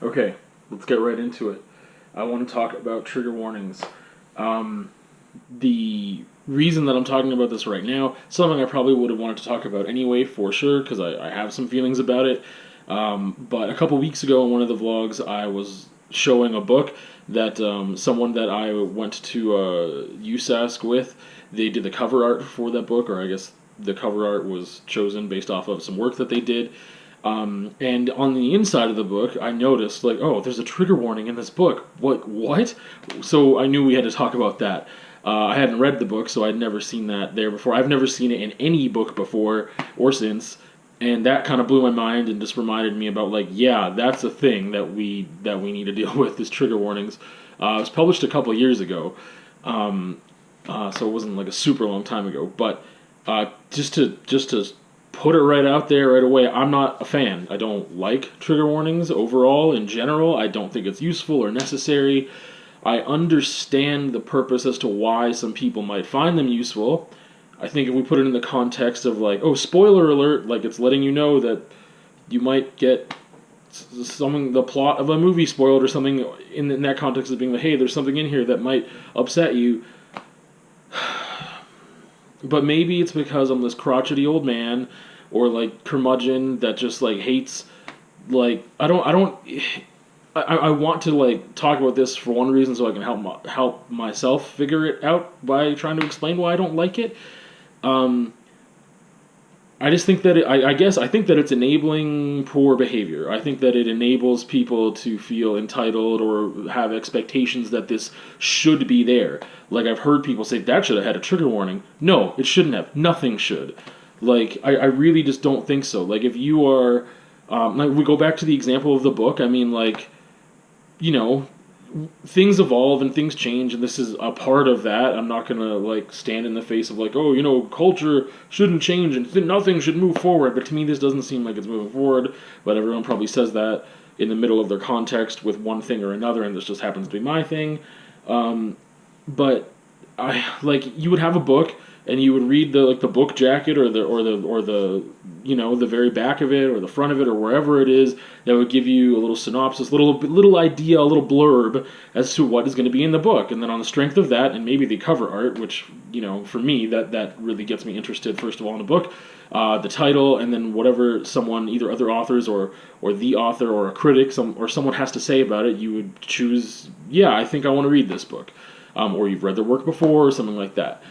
Okay, let's get right into it. I want to talk about trigger warnings. The reason that I'm talking about this right now, something I probably would have wanted to talk about anyway, for sure, because I have some feelings about it. But a couple weeks ago in one of the vlogs, I was showing a book that someone that I went to USask with, they did the cover art for that book, or I guess the cover art was chosen based off of some work that they did. And on the inside of the book, I noticed, like, oh, there's a trigger warning in this book. What? So I knew we had to talk about that. I hadn't read the book, so I'd never seen that there before. I've never seen it in any book before or since, and that kind of blew my mind and just reminded me about, like, yeah, that's a thing that we need to deal with, is trigger warnings. It was published a couple years ago, so it wasn't like a super long time ago. But just to put it right out there right away, I'm not a fan. I don't like trigger warnings overall in general. I don't think it's useful or necessary. I understand the purpose as to why some people might find them useful. I think if we put it in the context of, like, oh, spoiler alert, like, it's letting you know that you might get the plot of a movie spoiled or something, in that context of being like, hey, there's something in here that might upset you. But maybe it's because I'm this crotchety old man, or, like, curmudgeon that just, like, hates, like, I want to, like, talk about this for one reason, so I can help myself figure it out by trying to explain why I don't like it. I just think that I think that it's enabling poor behavior. I think that it enables people to feel entitled or have expectations that this should be there. Like, I've heard people say, that should have had a trigger warning. No, it shouldn't have. Nothing should. Like, I really just don't think so. Like, if you are, like, we go back to the example of the book, I mean, like, you know, things evolve and things change, and this is a part of that. I'm not going to, like, stand in the face of, like, oh, you know, culture shouldn't change and nothing should move forward. But to me, this doesn't seem like it's moving forward. But everyone probably says that in the middle of their context with one thing or another, and this just happens to be my thing. But you would have a book, and you would read the book jacket or the you know, the very back of it or the front of it or wherever it is, that would give you a little synopsis, little idea, a little blurb as to what is going to be in the book. And then on the strength of that, and maybe the cover art, which, you know, for me that really gets me interested first of all in a book, the title, and then whatever someone, either other authors or the author or a critic, or someone has to say about it, you would choose, yeah, I think I want to read this book, or you've read their work before or something like that.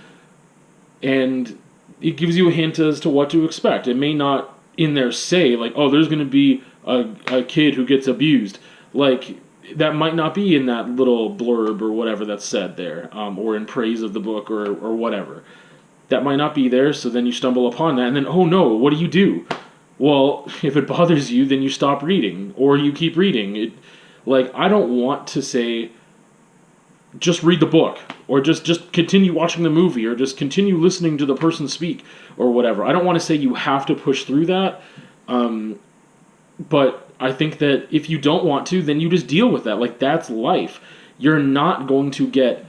And it gives you a hint as to what to expect. It may not in there say, like, oh, there's going to be a kid who gets abused. Like, that might not be in that little blurb or whatever that's said there, or in praise of the book or whatever. That might not be there, so then you stumble upon that, and then, oh no, what do? Well, if it bothers you, then you stop reading, or you keep reading. Like, I don't want to say, just read the book, or just continue watching the movie, or just continue listening to the person speak, or whatever. I don't want to say you have to push through that, but I think that if you don't want to, then you just deal with that. Like, that's life. You're not going to get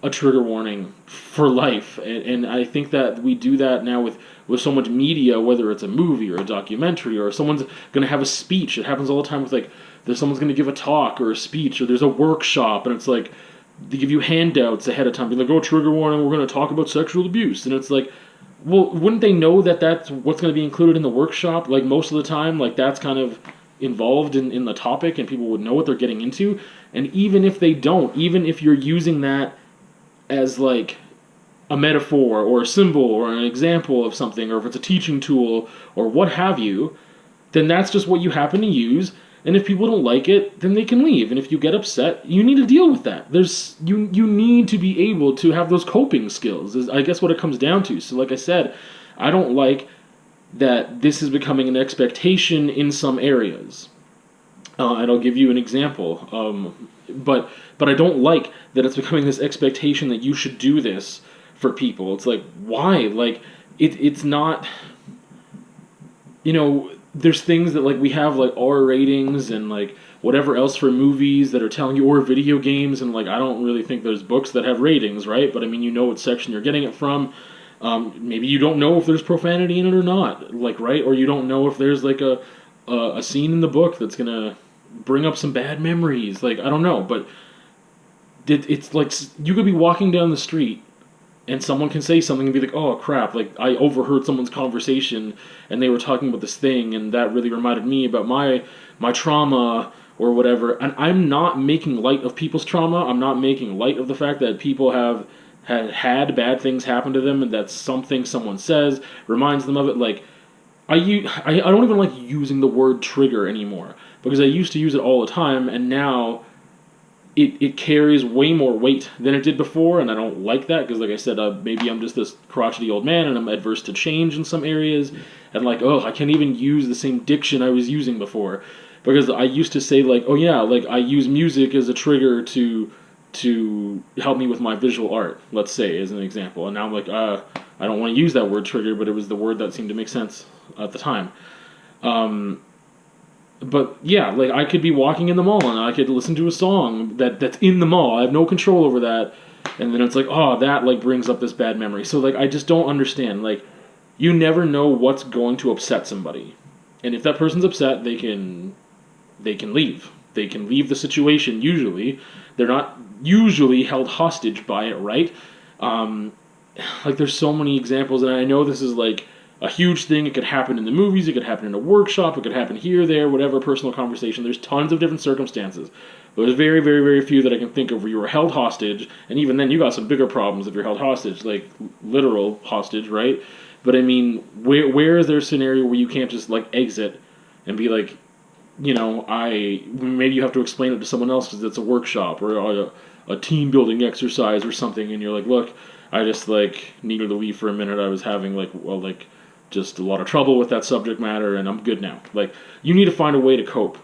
a trigger warning for life, and I think that we do that now with so much media, whether it's a movie or a documentary, or someone's going to have a speech. It happens all the time with, like, someone's going to give a talk or a speech, or there's a workshop, and it's like, they give you handouts ahead of time. Be like, oh, trigger warning, we're going to talk about sexual abuse. And it's like, well, wouldn't they know that that's what's going to be included in the workshop? Like, most of the time, like, that's kind of involved in the topic, and people would know what they're getting into. And even if they don't, even if you're using that as, like, a metaphor or a symbol or an example of something, or if it's a teaching tool or what have you, then that's just what you happen to use. And if people don't like it, then they can leave. And if you get upset, you need to deal with that. You need to be able to have those coping skills, is I guess what it comes down to. So like I said, I don't like that this is becoming an expectation in some areas. And I'll give you an example. But I don't like that it's becoming this expectation that you should do this for people. It's like, why? Like, it's not, you know, there's things that, like, we have, like, R ratings and, like, whatever else for movies that are telling you, or video games, and, like, I don't really think there's books that have ratings, right? But, I mean, you know what section you're getting it from. Maybe you don't know if there's profanity in it or not, like, right? Or you don't know if there's like a scene in the book that's gonna bring up some bad memories. Like, I don't know, but it's like you could be walking down the street and someone can say something and be like, "Oh crap!" Like, I overheard someone's conversation and they were talking about this thing, and that really reminded me about my trauma or whatever. And I'm not making light of people's trauma. I'm not making light of the fact that people have had bad things happen to them, and that something someone says reminds them of it. Like, I don't even like using the word trigger anymore, because I used to use it all the time, and now it carries way more weight than it did before, and I don't like that, because like I said, maybe I'm just this crotchety old man and I'm adverse to change in some areas, and like, oh, I can't even use the same diction I was using before, because I used to say like, oh yeah, like I use music as a trigger to help me with my visual art, let's say, as an example, and now I'm like, I don't want to use that word trigger, but it was the word that seemed to make sense at the time. But yeah, like I could be walking in the mall and I could listen to a song that's in the mall. I have no control over that, and then it's like, oh, that like brings up this bad memory. So like I just don't understand. Like, you never know what's going to upset somebody, and if that person's upset, they can leave. They can leave the situation. Usually, they're not usually held hostage by it, right? Like, there's so many examples, and I know this is like a huge thing. It could happen in the movies, it could happen in a workshop, it could happen here, there, whatever, personal conversation. There's tons of different circumstances. But there's very, very, very few that I can think of where you were held hostage, and even then you got some bigger problems if you're held hostage, like literal hostage, right? But I mean, where is there a scenario where you can't just like exit and be like, you know, maybe you have to explain it to someone else because it's a workshop or a team building exercise or something, and you're like, look, I just like needed to leave for a minute. I was having like just a lot of trouble with that subject matter, and I'm good now. Like, you need to find a way to cope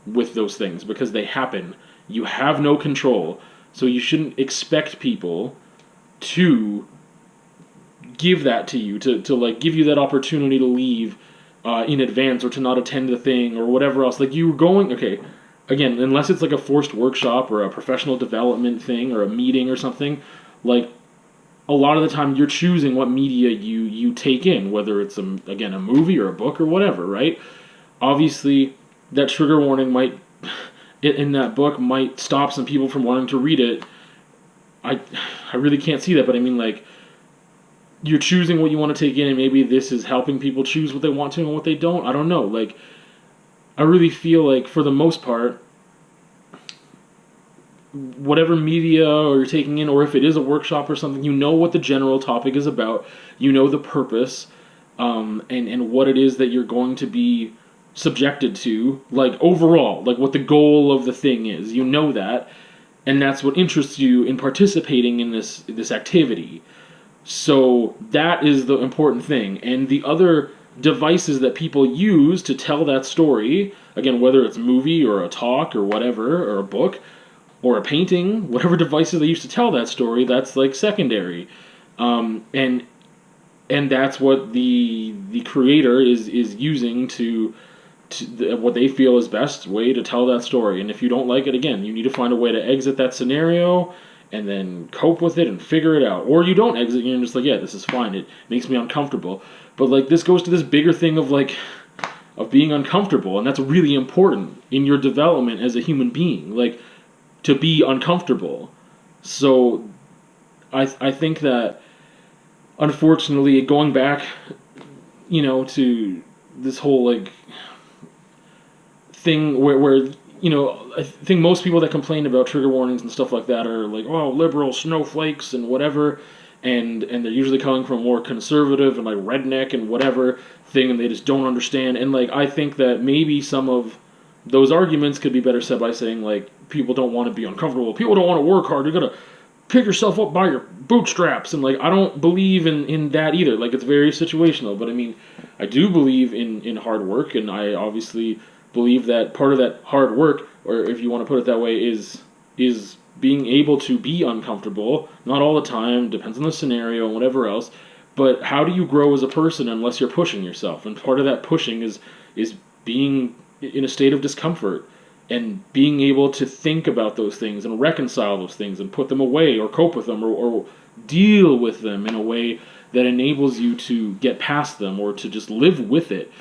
with those things because they happen. You have no control, so you shouldn't expect people to give that to you, to like give you that opportunity to leave in advance or to not attend the thing or whatever else. Like, you're going, okay, again, unless it's like a forced workshop or a professional development thing or a meeting or something, like, a lot of the time you're choosing what media you take in, whether it's, again, a movie or a book or whatever, right? Obviously, that trigger warning in that book might stop some people from wanting to read it. I really can't see that, but I mean, like, you're choosing what you want to take in, and maybe this is helping people choose what they want to and what they don't. I don't know. Like, I really feel like, for the most part, whatever media or you're taking in, or if it is a workshop or something, you know what the general topic is about, you know the purpose, and what it is that you're going to be subjected to, like, overall, like what the goal of the thing is, you know that, and that's what interests you in participating in this activity. So that is the important thing, and the other devices that people use to tell that story, again, whether it's a movie or a talk or whatever, or a book, or a painting, whatever devices they use to tell that story, that's like secondary, and that's what the creator is using to what they feel is best way to tell that story. And if you don't like it, again, you need to find a way to exit that scenario and then cope with it and figure it out. Or you don't exit, and you're just like, yeah, this is fine. It makes me uncomfortable. But like, this goes to this bigger thing of like of being uncomfortable, and that's really important in your development as a human being. Like, to be uncomfortable. So I think that, unfortunately, going back, you know, to this whole like thing where you know, I think most people that complain about trigger warnings and stuff like that are like, oh, liberal snowflakes and whatever, and they're usually coming from more conservative and like redneck and whatever thing, and they just don't understand. And like, I think that maybe some of those arguments could be better said by saying, like, people don't want to be uncomfortable. People don't want to work hard. You're going to pick yourself up by your bootstraps. And, like, I don't believe in that either. Like, it's very situational. But, I mean, I do believe in hard work. And I obviously believe that part of that hard work, or if you want to put it that way, is being able to be uncomfortable. Not all the time. Depends on the scenario and whatever else. But how do you grow as a person unless you're pushing yourself? And part of that pushing is being in a state of discomfort and being able to think about those things and reconcile those things and put them away or cope with them or deal with them in a way that enables you to get past them or to just live with it.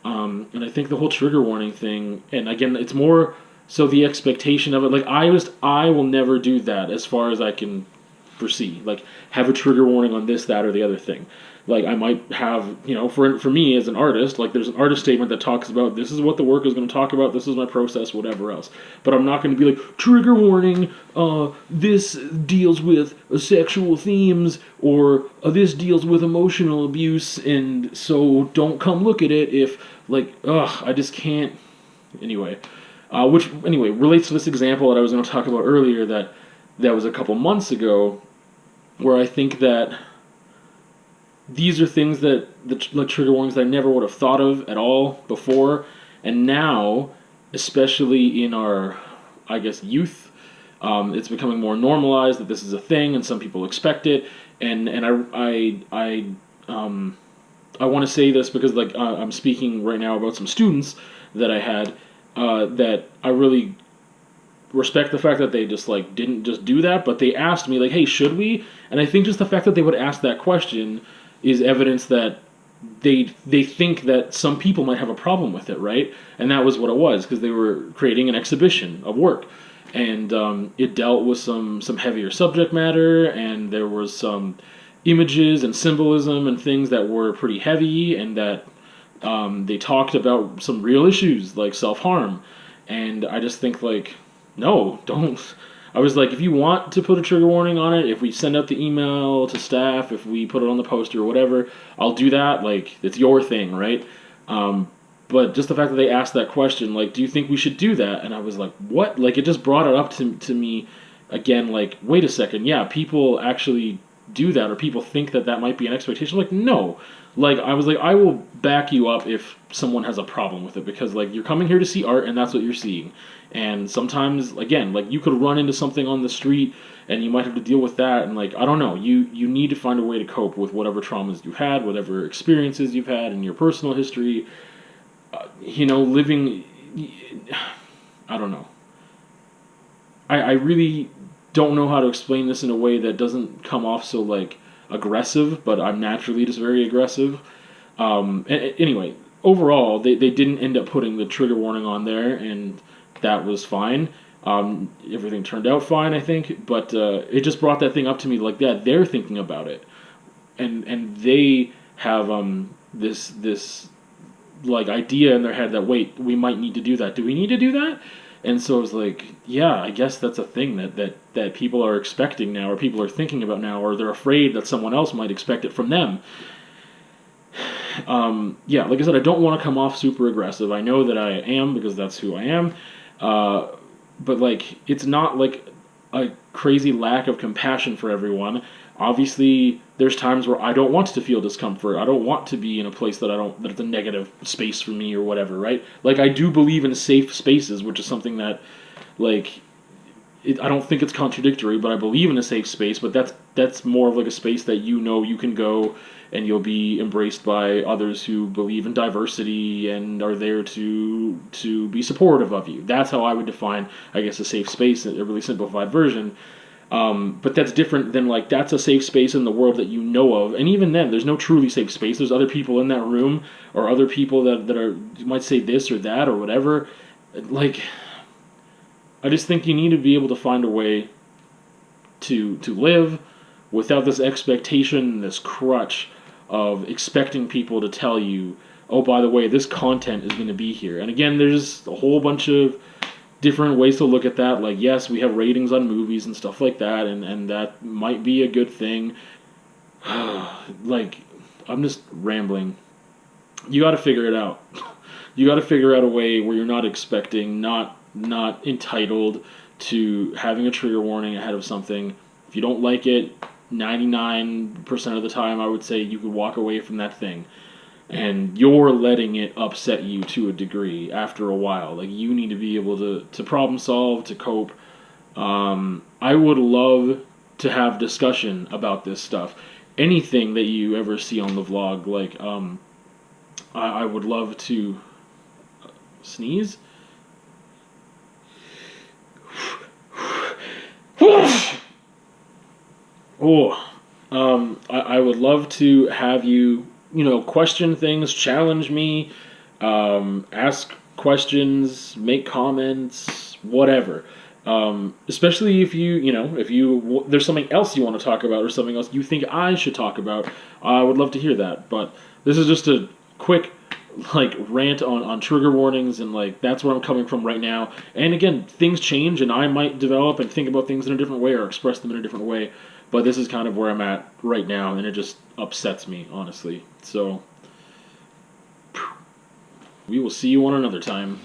And I think the whole trigger warning thing, and again, it's more so the expectation of it. Like I will never do that as far as I can foresee. Like have a trigger warning on this, that, or the other thing. Like I might have, for me as an artist, like there's an artist statement that talks about this is what the work is going to talk about, this is my process, whatever else. But I'm not going to be like, trigger warning, this deals with sexual themes, or this deals with emotional abuse, and so don't come look at it if, I just can't. Anyway, which, anyway, relates to this example that I was going to talk about earlier that was a couple months ago, where I think that these are things that the trigger warnings that I never would have thought of at all before, and now, especially in our, I guess, youth, it's becoming more normalized that this is a thing, and some people expect it. And I want to say this because I'm speaking right now about some students that I had that I really respect the fact that they just didn't just do that, but they asked me hey, should we? And I think just the fact that they would ask that question is evidence that they think that some people might have a problem with it, right? And that was what it was, because they were creating an exhibition of work, and it dealt with some heavier subject matter, and there was some images and symbolism and things that were pretty heavy, and that they talked about some real issues like self-harm. And I just think no, don't. I was like, if you want to put a trigger warning on it, if we send out the email to staff, if we put it on the poster or whatever, I'll do that. It's your thing, right? But just the fact that they asked that question, do you think we should do that? And I was like, what? It just brought it up to me again, wait a second, yeah, people actually do that, or people think that might be an expectation. No. I was like, I will back you up if someone has a problem with it, because you're coming here to see art, and that's what you're seeing. And sometimes, again, you could run into something on the street, and you might have to deal with that, and I don't know, you need to find a way to cope with whatever traumas you've had, whatever experiences you've had in your personal history. Living, I don't know. I really don't know how to explain this in a way that doesn't come off so aggressive, but I'm naturally just very aggressive. Anyway, overall, they didn't end up putting the trigger warning on there, and that was fine. Everything turned out fine, I think, but it just brought that thing up to me that they're thinking about it, and they have this idea in their head that, wait, we might need to do that. Do we need to do that? And so it was yeah, I guess that's a thing that people are expecting now, or people are thinking about now, or they're afraid that someone else might expect it from them. Yeah, like I said, I don't want to come off super aggressive. I know that I am, because that's who I am. But it's not a crazy lack of compassion for everyone. Obviously, there's times where I don't want to feel discomfort. I don't want to be in a place that it's a negative space for me or whatever, right? I do believe in safe spaces, which is something that, I don't think it's contradictory, but I believe in a safe space, but that's more of a space that you can go and you'll be embraced by others who believe in diversity and are there to be supportive of you. That's how I would define, I guess, a safe space, a really simplified version. But that's different than that's a safe space in the world that you know of. And even then, there's no truly safe space. There's other people in that room, or other people that are, you might say this or that or whatever. I just think you need to be able to find a way to live without this expectation, this crutch of expecting people to tell you, oh, by the way, this content is going to be here. And again, there's a whole bunch of different ways to look at that. Yes, we have ratings on movies and stuff like that, and that might be a good thing. I'm just rambling. You got to figure it out. You got to figure out a way where you're not expecting, not entitled to having a trigger warning ahead of something. If you don't like it, 99% of the time, I would say you could walk away from that thing. And you're letting it upset you to a degree after a while. You need to be able to problem solve, to cope. I would love to have discussion about this stuff. Anything that you ever see on the vlog, I would love to sneeze. Oh, I would love to have you, question things, challenge me, ask questions, make comments, whatever. Especially if there's something else you want to talk about or something else you think I should talk about, I would love to hear that. But this is just a quick rant on trigger warnings, and that's where I'm coming from right now. And again, things change and I might develop and think about things in a different way or express them in a different way, but this is kind of where I'm at right now, and it just upsets me, honestly. So we will see you on another time.